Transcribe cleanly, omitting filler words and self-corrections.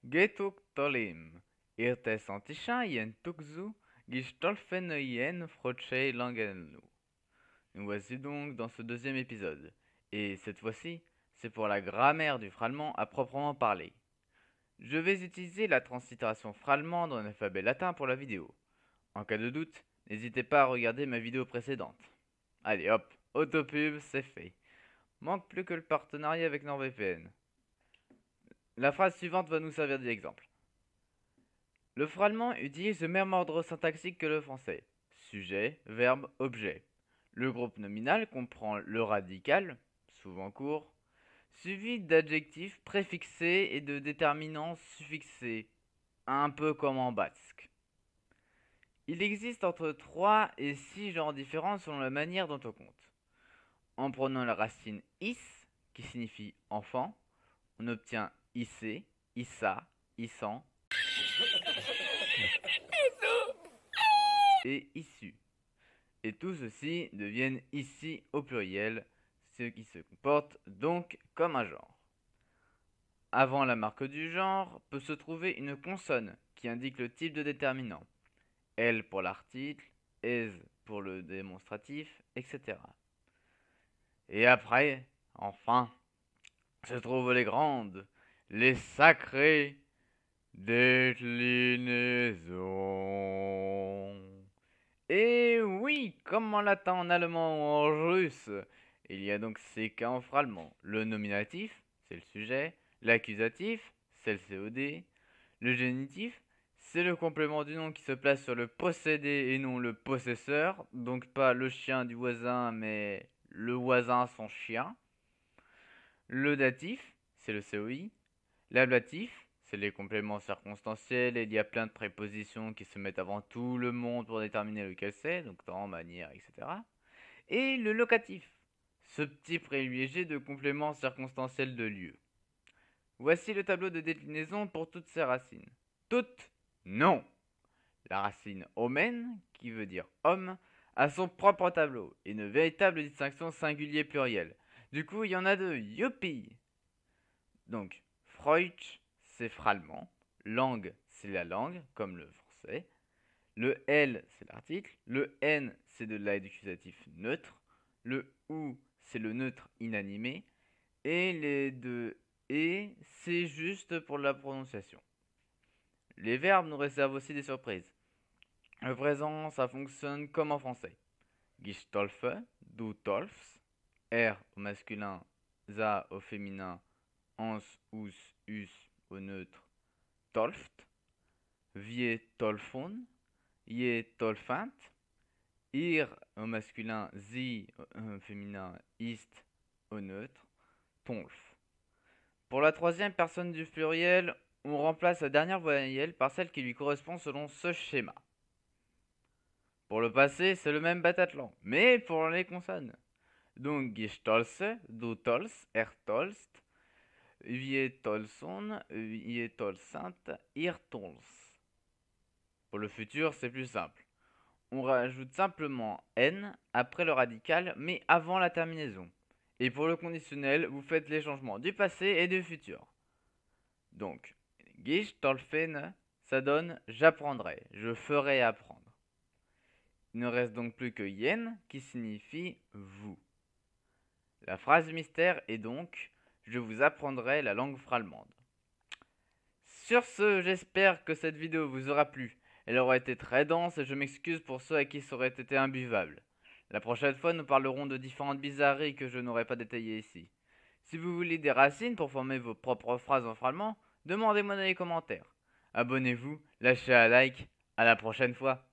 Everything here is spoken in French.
Getuk tolim, irtes antisha yen tukzu, gistolfen yen froche langenu. Nous voici donc dans ce deuxième épisode, et cette fois-ci, c'est pour la grammaire du frallement à proprement parler. Je vais utiliser la translittération frallemande en alphabet latin pour la vidéo. En cas de doute, n'hésitez pas à regarder ma vidéo précédente. Allez hop, autopub, c'est fait. Manque plus que le partenariat avec NordVPN. La phrase suivante va nous servir d'exemple. Le frallement utilise le même ordre syntaxique que le français. Sujet, verbe, objet. Le groupe nominal comprend le radical, souvent court, suivi d'adjectifs préfixés et de déterminants suffixés, un peu comme en basque. Il existe entre 3 et 6 genres différents selon la manière dont on compte. En prenant la racine is, qui signifie enfant, on obtient issé, issa, issan et issu. Et tout ceci deviennent ici au pluriel, ce qui se comporte donc comme un genre. Avant la marque du genre peut se trouver une consonne qui indique le type de déterminant. L pour l'article, es pour le démonstratif, etc. Et après, enfin, se trouvent les grandes, les sacrées déclinaisons. Et oui, comme en latin, en allemand ou en russe, il y a donc ces cas en frallement. Le nominatif, c'est le sujet. L'accusatif, c'est le COD. Le génitif, c'est le complément du nom qui se place sur le possédé et non le possesseur. Donc pas le chien du voisin, mais le voisin son chien. Le datif, c'est le COI. L'ablatif, c'est les compléments circonstanciels et il y a plein de prépositions qui se mettent avant tout le monde pour déterminer lequel c'est, donc temps, manière, etc. Et le locatif, ce petit privilégié de compléments circonstanciels de lieu. Voici le tableau de déclinaison pour toutes ces racines. Toutes, non. La racine omen, qui veut dire homme, a son propre tableau et une véritable distinction singulier-pluriel. Du coup, il y en a deux, youpi. Donc, Freutsch, c'est frallement. Langue, c'est la langue, comme le français. Le L, c'est l'article. Le N, c'est de l'accusatif neutre. Le OU, c'est le neutre inanimé. Et les deux E, c'est juste pour la prononciation. Les verbes nous réservent aussi des surprises. Le présent, ça fonctionne comme en français. Gistolfe, du tolfs. R au masculin, za au féminin, ans, us, us au neutre, tolft, vie tolfon, ie tolfant, ir au masculin, zi au féminin, ist au neutre, tonf. Pour la troisième personne du pluriel, on remplace la dernière voyelle par celle qui lui correspond selon ce schéma. Pour le passé, c'est le même batathlon, mais pour les consonnes. Donc, gistolse, du tols, tolst, vie tolson, vie tolsant, ir tols. Pour le futur, c'est plus simple. On rajoute simplement n après le radical, mais avant la terminaison. Et pour le conditionnel, vous faites les changements du passé et du futur. Donc, gistolfen, ça donne j'apprendrai, je ferai apprendre. Il ne reste donc plus que yen qui signifie vous. La phrase mystère est donc je vous apprendrai la langue frallemande. Sur ce, j'espère que cette vidéo vous aura plu. Elle aura été très dense et je m'excuse pour ceux à qui ça aurait été imbuvable. La prochaine fois, nous parlerons de différentes bizarreries que je n'aurai pas détaillées ici. Si vous voulez des racines pour former vos propres phrases en frallement, demandez-moi dans les commentaires. Abonnez-vous, lâchez un like, à la prochaine fois.